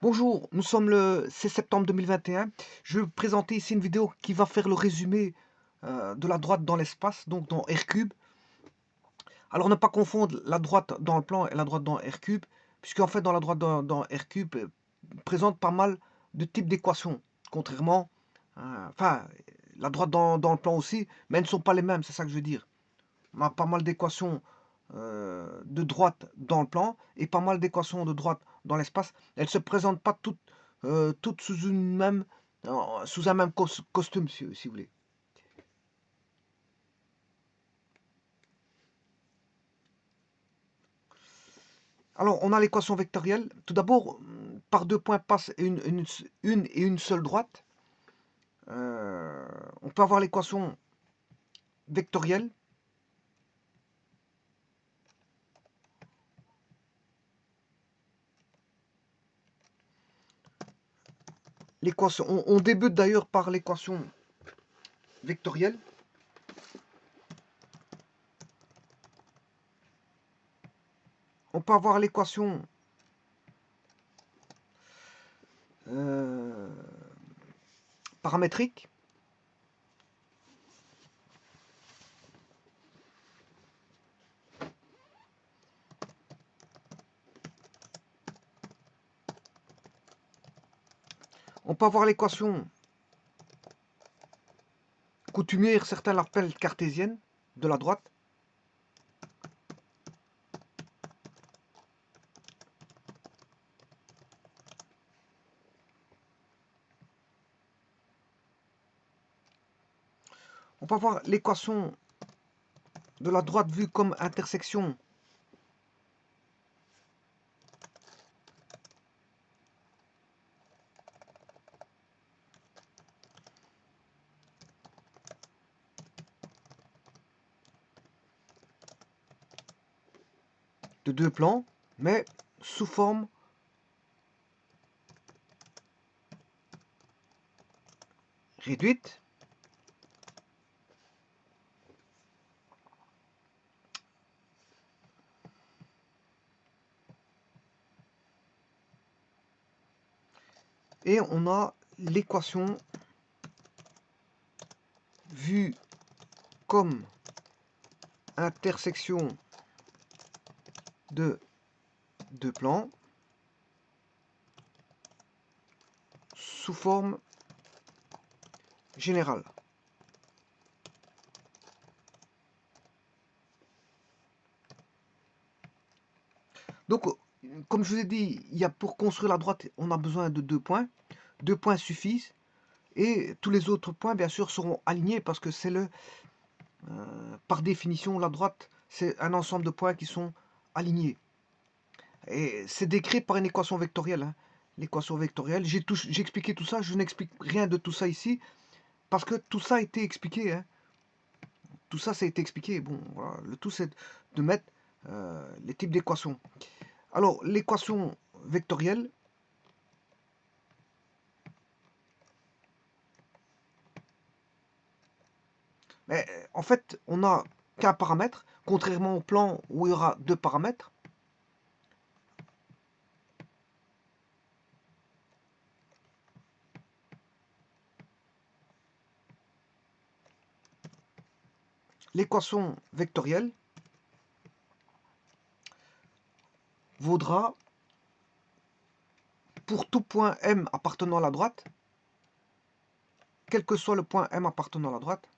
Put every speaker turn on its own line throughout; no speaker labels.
Bonjour, nous sommes le 6 septembre 2021. Je vais vous présenter ici une vidéo qui va faire le résumé de la droite dans l'espace, donc dans R-cube. Alors ne pas confondre la droite dans le plan et la droite dans R-cube, puisqu'en fait dans la droite dans R-cube présente pas mal de types d'équations, contrairement, enfin la droite dans le plan aussi, mais elles ne sont pas les mêmes, c'est ça que je veux dire. On a pas mal d'équations de droite dans le plan et pas mal d'équations de droite dans l'espace. Elles ne se présentent pas toutes sous sous un même costume, si vous voulez. Alors, on a l'équation vectorielle. Tout d'abord, par deux points passe une et une seule droite. On peut avoir l'équation vectorielle. On débute d'ailleurs par l'équation vectorielle. On peut avoir l'équation paramétrique. On peut avoir l'équation coutumière, certains l'appellent cartésienne, de la droite. On peut avoir l'équation de la droite vue comme intersection de deux plans, mais sous forme réduite. Et on a l'équation vue comme intersection de deux plans sous forme générale. Donc, comme je vous ai dit, pour construire la droite, on a besoin de deux points. Deux points suffisent. Et tous les autres points, bien sûr, seront alignés parce que c'est par définition, la droite, c'est un ensemble de points qui sont alignés. Et c'est décrit par une équation vectorielle. Hein. L'équation vectorielle, j'ai expliqué tout ça, je n'explique rien de tout ça ici, parce que tout ça a été expliqué. Hein. Tout ça, ça a été expliqué. Bon, voilà. Le tout, c'est de mettre les types d'équations. Alors, l'équation vectorielle, mais, en fait, on n'a qu'un paramètre, contrairement au plan où il y aura deux paramètres. L'équation vectorielle vaudra pour tout point M appartenant à la droite, quel que soit le point M appartenant à la droite,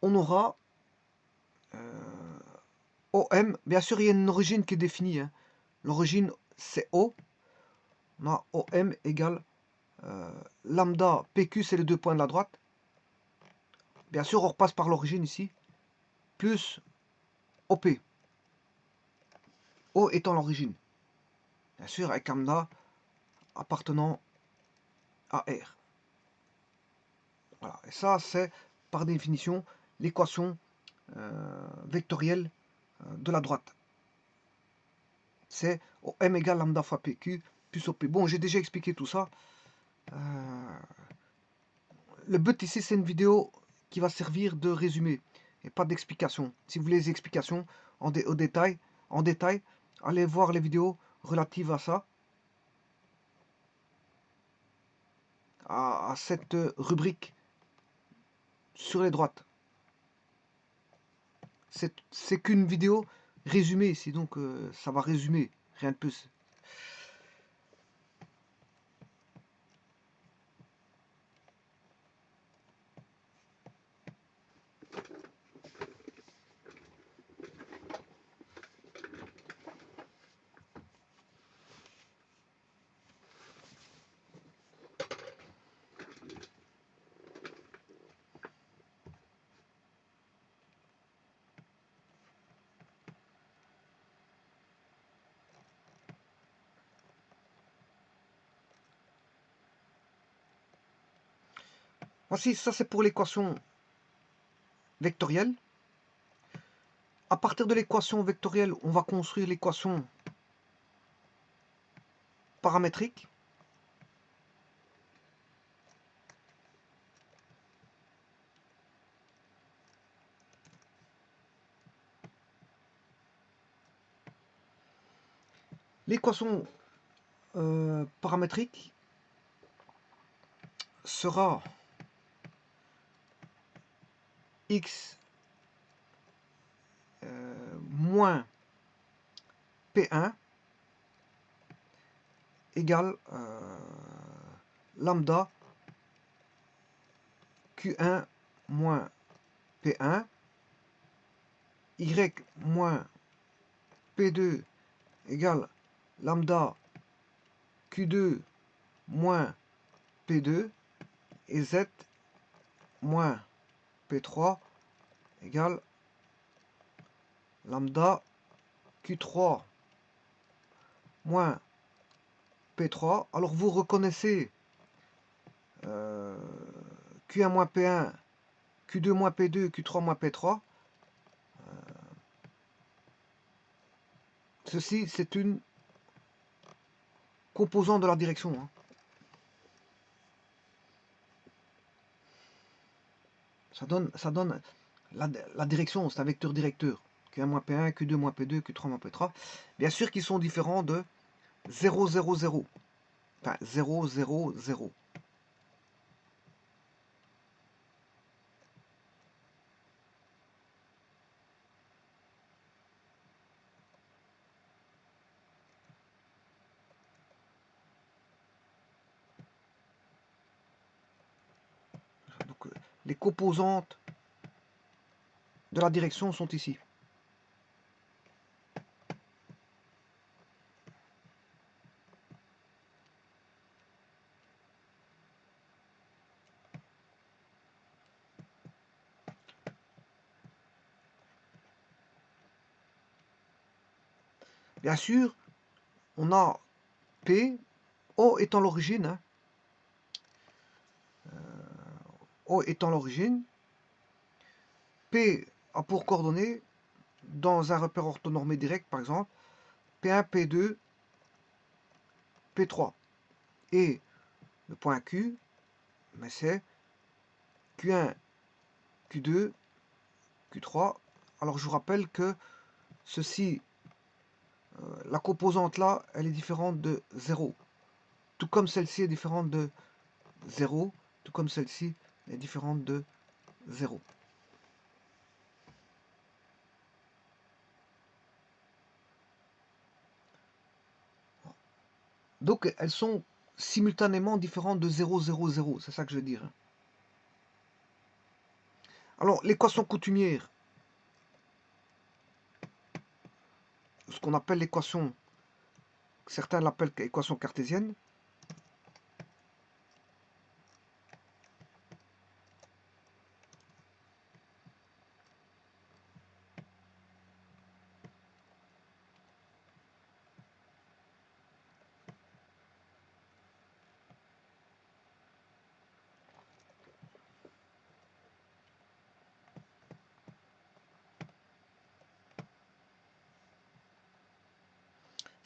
on aura OM. Bien sûr, il y a une origine qui est définie. Hein. L'origine, c'est O. On a OM égale lambda PQ, c'est les deux points de la droite. Bien sûr, on repasse par l'origine ici, plus OP. O étant l'origine. Bien sûr, avec lambda appartenant à R. Voilà. Et ça, c'est par définition l'équation vectorielle de la droite. C'est M égale lambda fois PQ plus OP. Bon, j'ai déjà expliqué tout ça. le but ici, c'est une vidéo qui va servir de résumé et pas d'explication. Si vous voulez des explications au détail, en détail, allez voir les vidéos relatives à ça, à cette rubrique sur les droites. C'est qu'une vidéo résumée ici, donc ça va résumer, rien de plus. Voici, ça c'est pour l'équation vectorielle. À partir de l'équation vectorielle, on va construire l'équation paramétrique. L'équation paramétrique sera x moins P1 égale lambda Q1 moins P1, y moins P2 égale lambda Q2 moins P2 et z moins P3 égale lambda Q3 moins P3. Alors vous reconnaissez Q1 moins P1, Q2 moins P2, Q3 moins P3. Ceci, c'est une composante de la direction. Hein. Ça donne la direction, c'est un vecteur directeur. Q1 moins P1, Q2 moins P2, Q3 moins P3. Bien sûr qu'ils sont différents de 0, 0, 0. Enfin, 0, 0, 0. Donc, les composantes de la direction sont ici. Bien sûr, on a P, O étant l'origine. Hein. O étant l'origine. P a pour coordonnées, dans un repère orthonormé direct par exemple, P1, P2, P3. Et le point Q, mais c'est Q1, Q2, Q3. Alors je vous rappelle que ceci, la composante là, elle est différente de 0. Tout comme celle-ci est différente de 0, tout comme celle-ci est différente de 0. Donc elles sont simultanément différentes de 0, 0, 0. C'est ça que je veux dire. Alors l'équation coutumière, ce qu'on appelle l'équation, certains l'appellent équation cartésienne.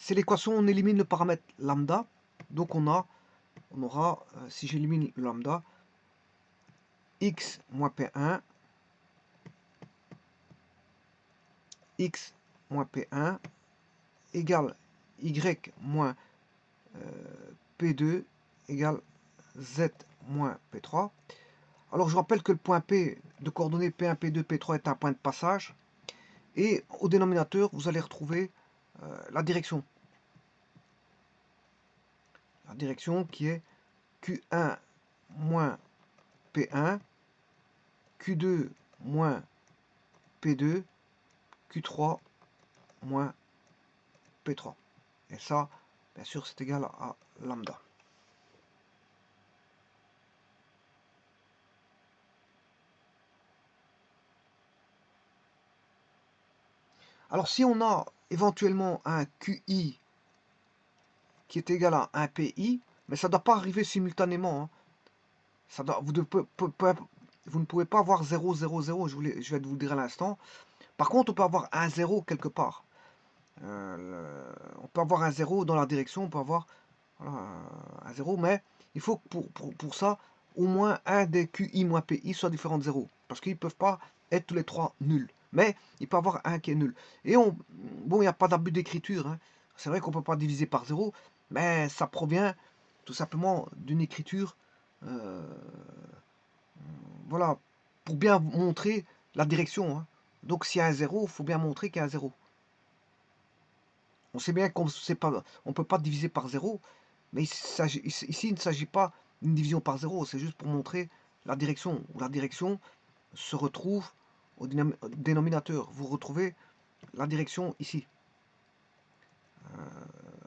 C'est l'équation, on élimine le paramètre lambda. Donc on aura, si j'élimine le lambda, x moins P1, x moins P1 égale y moins P2 égale z moins P3. Alors je rappelle que le point P de coordonnées P1, P2, P3 est un point de passage. Et au dénominateur, vous allez retrouver la direction. La direction qui est Q1 moins P1, Q2 moins P2, Q3 moins P3. Et ça, bien sûr, c'est égal à lambda. Alors si on a éventuellement un QI qui est égal à un PI, mais ça ne doit pas arriver simultanément. Hein. Ça doit, vous ne pouvez pas avoir 0, 0, 0, je vais vous le dire à l'instant. Par contre, on peut avoir un 0 quelque part. On peut avoir un 0 dans la direction, on peut avoir voilà, un 0, mais il faut que pour ça, au moins un des QI moins PI soit différent de 0. Parce qu'ils ne peuvent pas être tous les trois nuls. Mais il peut y avoir un qui est nul. Et bon, il n'y a pas d'abus d'écriture. Hein. C'est vrai qu'on ne peut pas diviser par 0, mais ça provient tout simplement d'une écriture, voilà, pour bien montrer la direction. Hein. Donc s'il y a un 0, il faut bien montrer qu'il y a un 0. On sait bien qu'on ne peut pas diviser par 0, mais ici, il ne s'agit pas d'une division par 0, c'est juste pour montrer la direction, où la direction se retrouve au dénominateur. Vous retrouvez la direction ici,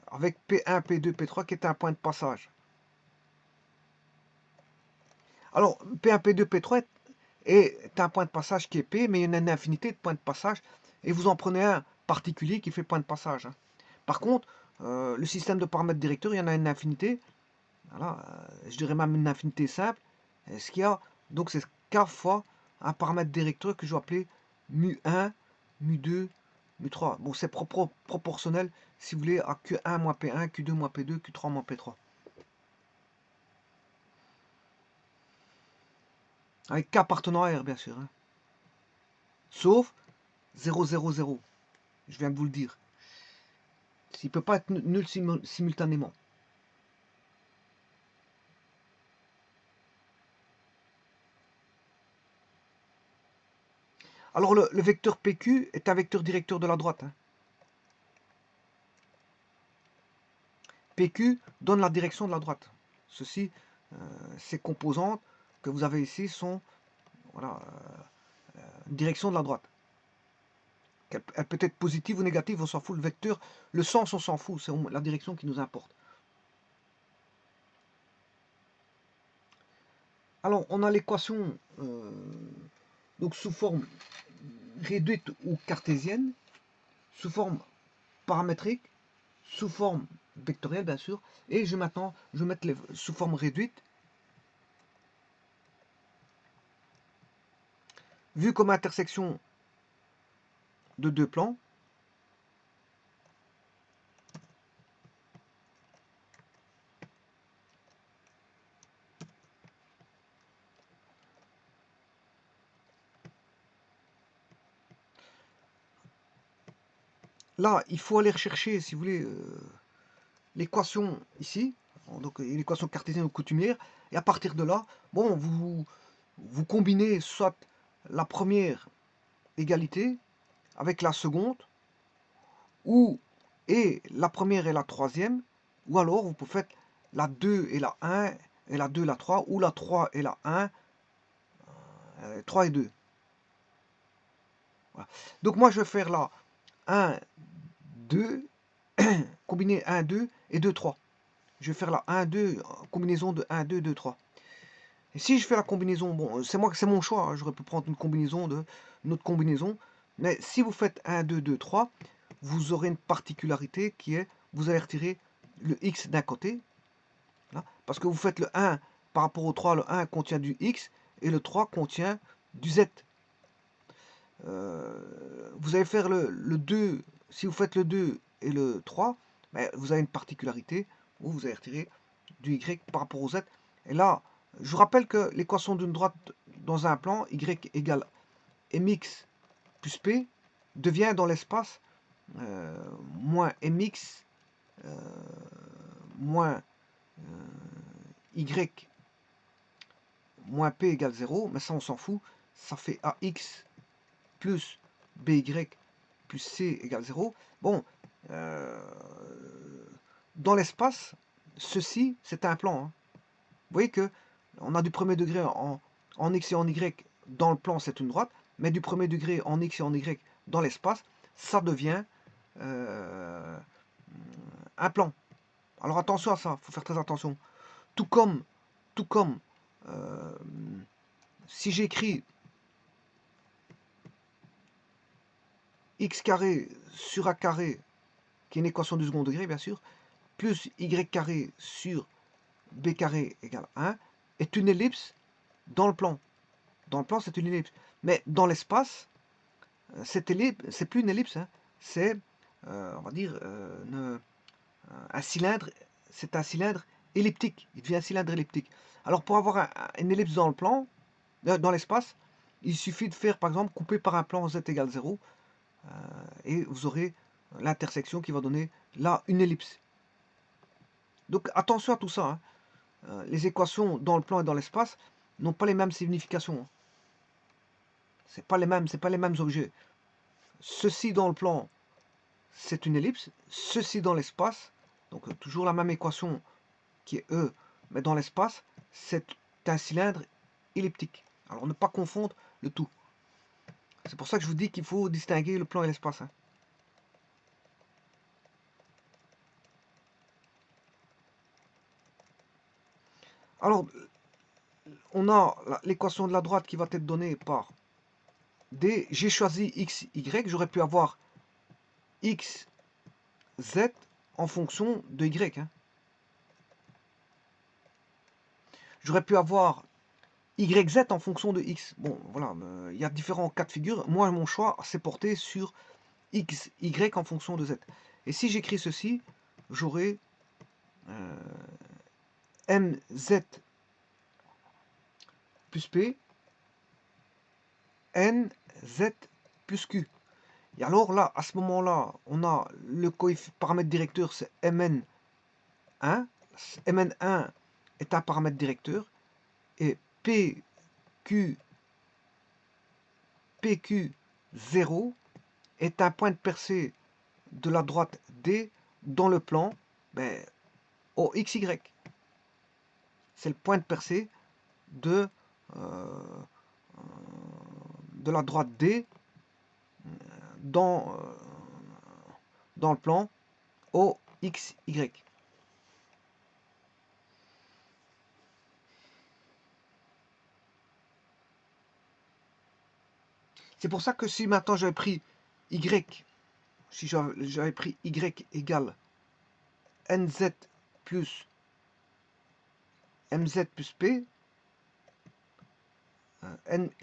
avec P1, P2, P3 qui est un point de passage. Alors, P1, P2, P3 est un point de passage qui est P, mais il y en a une infinité de points de passage, et vous en prenez un particulier qui fait point de passage. Hein. Par contre, le système de paramètres directeurs, il y en a une infinité. Voilà, je dirais même une infinité simple. Et ce qu'il y a, donc c'est K fois un paramètre directeur que je vais appeler mu1, mu2, mu3. Bon, c'est proportionnel, si vous voulez, à Q1 moins P1, Q2 moins P2, Q3 moins P3. Avec K appartenant à R, bien sûr. Hein. Sauf 0, 0, 0. Je viens de vous le dire. Il ne peut pas être nul simultanément. Alors le vecteur PQ est un vecteur directeur de la droite. Hein. PQ donne la direction de la droite. Ceci, ces composantes que vous avez ici sont voilà, direction de la droite. Elle peut être positive ou négative, on s'en fout. Le vecteur, le sens, on s'en fout. C'est la direction qui nous importe. Alors, on a l'équation donc sous forme réduite ou cartésienne, sous forme paramétrique, sous forme vectorielle, bien sûr. Et je vais mettre sous forme réduite. Vu comme intersection de deux plans, là, il faut aller rechercher, si vous voulez, l'équation ici, donc l'équation cartésienne ou coutumière, et à partir de là, bon, vous combinez soit la première égalité avec la seconde, ou et la première et la troisième, ou alors vous pouvez faire la 2 et la 1, et la 2 et la 3, ou la 3 et la 1, 3 et 2. Voilà. Donc moi je vais faire là 1, 2, combiner 1, 2 et 2, 3. Je vais faire la 1, 2, combinaison de 1, 2, 2, 3. Et si je fais la combinaison, bon, c'est mon choix, hein, j'aurais pu prendre une autre combinaison, mais si vous faites 1, 2, 2, 3, vous aurez une particularité qui est, vous allez retirer le x d'un côté, là, parce que vous faites le 1 par rapport au 3, le 1 contient du x, et le 3 contient du z. Vous allez faire le 2, si vous faites le 2 et le 3, ben, vous avez une particularité où vous allez retirer du y par rapport au z. Et là, je vous rappelle que l'équation d'une droite dans un plan, y égale mx plus p, devient dans l'espace moins mx moins y moins p égale 0, mais ça on s'en fout, ça fait ax plus by plus c égale 0. Bon, dans l'espace, ceci c'est un plan. Hein. Vous voyez que on a du premier degré en x et en y dans le plan, c'est une droite, mais du premier degré en x et en y dans l'espace, ça devient un plan. Alors attention à ça, il faut faire très attention. Tout comme si j'écris x carré sur a carré, qui est une équation du second degré bien sûr, plus y carré sur b carré égale 1, est une ellipse dans le plan. Dans le plan, c'est une ellipse. Mais dans l'espace, cette ellipse, c'est plus une ellipse, hein, c'est, on va dire, un cylindre, c'est un cylindre elliptique. Il devient un cylindre elliptique. Alors pour avoir une ellipse dans le plan, dans l'espace, il suffit de faire, par exemple, couper par un plan z égale 0, et vous aurez l'intersection qui va donner là une ellipse. Donc attention à tout ça. Hein. Les équations dans le plan et dans l'espace n'ont pas les mêmes significations. Hein. C'est pas les mêmes objets. Ceci dans le plan, c'est une ellipse. Ceci dans l'espace, donc toujours la même équation qui est E, mais dans l'espace, c'est un cylindre elliptique. Alors ne pas confondre le tout. C'est pour ça que je vous dis qu'il faut distinguer le plan et l'espace. Hein. Alors, on a l'équation de la droite qui va être donnée par D. J'ai choisi x, y. J'aurais pu avoir x, z en fonction de y. Hein. J'aurais pu avoir YZ en fonction de X. Bon, voilà, il y a différents cas de figure. Moi, mon choix s'est porté sur X, Y en fonction de Z. Et si j'écris ceci, j'aurai MZ plus P, NZ plus Q. Et alors là, à ce moment-là, on a le paramètre directeur, c'est MN1. MN1 est un paramètre directeur. Et PQ 0 est un point de percée de la droite D dans le plan OXY. C'est le point de percée de la droite D dans le plan OXY. C'est pour ça que si maintenant j'avais pris Y, si j'avais pris Y égale NZ plus MZ plus P,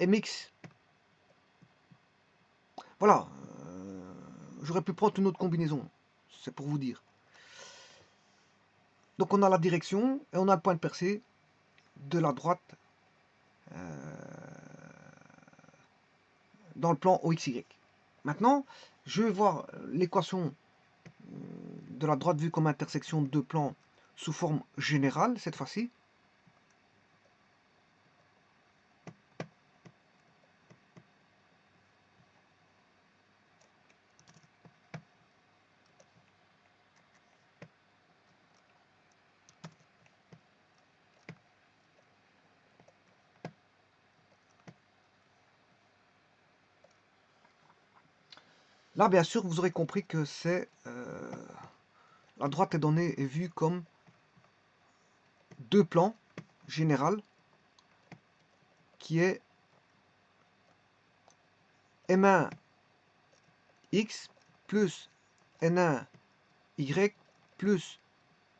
MX, voilà, j'aurais pu prendre une autre combinaison, c'est pour vous dire. Donc on a la direction et on a le point de percée de la droite dans le plan OXY. Maintenant, je vais voir l'équation de la droite vue comme intersection de deux plans sous forme générale, cette fois-ci. Là, bien sûr, vous aurez compris que c'est la droite est donnée et vue comme deux plans général qui est M1 X plus N1 Y plus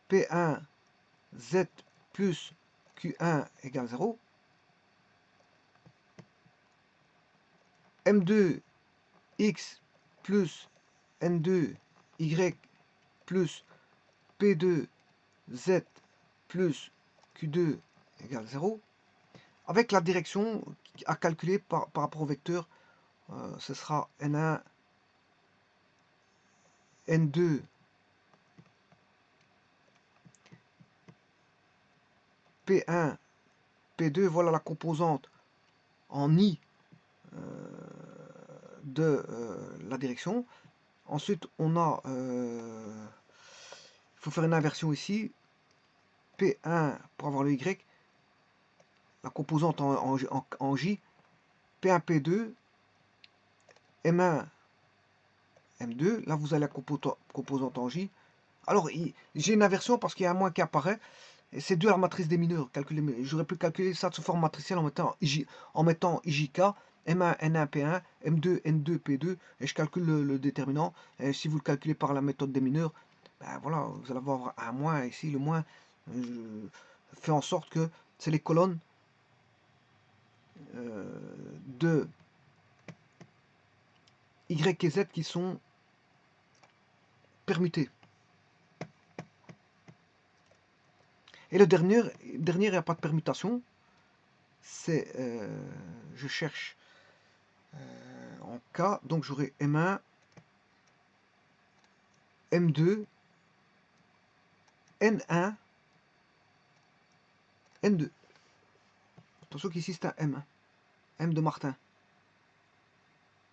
P1 Z plus Q1 égale 0. M2 X plus N2 Y plus P2 Z plus Q2 égale 0, avec la direction à calculer par rapport au vecteur, ce sera N1, N2, P1, P2, voilà la composante en I de la direction. Ensuite, on a, il faut faire une inversion ici, P1 pour avoir le Y, la composante en J, P1, P2, M1, M2, là vous avez la composante en J. Alors, j'ai une inversion parce qu'il y a un moins qui apparaît, et c'est dû à la matrice des mineurs. J'aurais pu calculer ça sous forme matricielle en mettant IJK, M1, N1, P1, M2, N2, P2, et je calcule le déterminant. Et si vous le calculez par la méthode des mineurs, ben voilà, vous allez avoir un moins ici. Le moins fait en sorte que c'est les colonnes de Y et Z qui sont permutées. Et le dernier, il n'y a pas de permutation. C'est, je cherche en K, donc j'aurai M1, M2, N1, N2. Attention qu'ici c'est un M. Hein. M de Martin.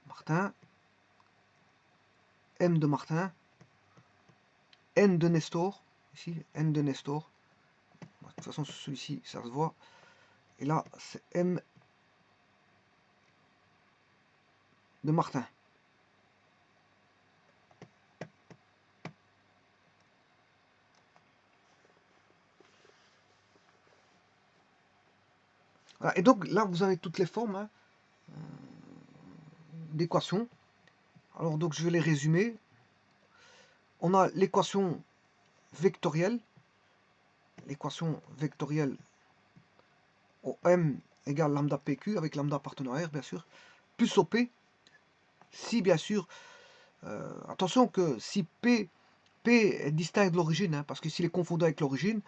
Martin. M de Martin. N de Nestor. Ici, N de Nestor. De toute façon, celui-ci, ça se voit. Et là, c'est M de Martin. Voilà. Et donc là, vous avez toutes les formes hein, d'équations. Alors donc, je vais les résumer. On a l'équation vectorielle. L'équation vectorielle au M égale lambda PQ, avec lambda appartenant à R, bien sûr, plus au P, si bien sûr, attention que si P est distinct de l'origine, hein, parce que s'il est confondu avec l'origine,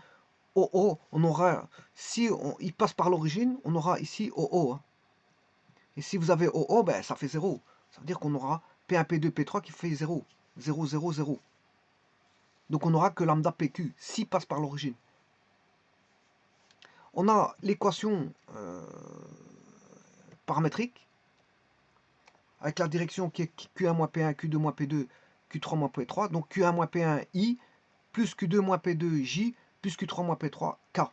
OO, on aura, si il passe par l'origine, on aura ici OO. Hein. Et si vous avez OO, ben, ça fait 0. Ça veut dire qu'on aura P1, P2, P3 qui fait 0. 0, 0, 0. Donc on n'aura que lambda PQ, s'il passe par l'origine. On a l'équation paramétrique, avec la direction qui est Q1-P1, Q2-P2, Q3-P3, donc Q1-P1I, plus Q2-P2J, plus Q3-P3K.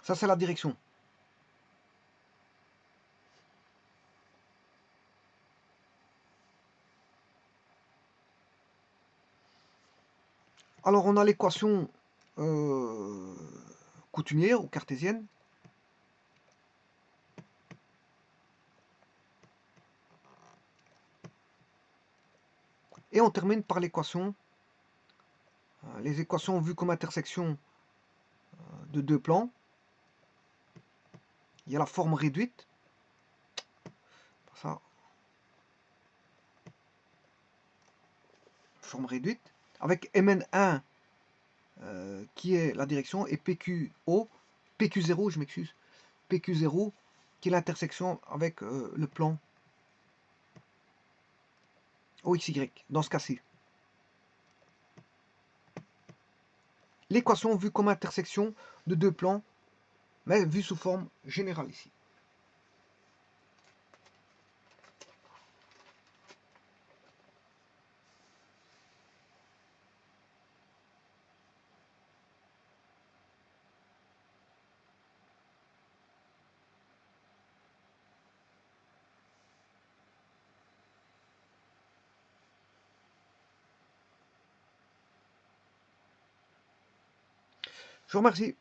Ça, c'est la direction. Alors, on a l'équation coutumière ou cartésienne. Et on termine par l'équation, les équations vues comme intersection de deux plans. Il y a la forme réduite. Ça. Forme réduite. Avec Mn1 qui est la direction et PQO, PQ0, je m'excuse, PQ0 qui est l'intersection avec le plan OXY, dans ce cas-ci. L'équation vue comme intersection de deux plans, mais vue sous forme générale ici. Je vous remercie.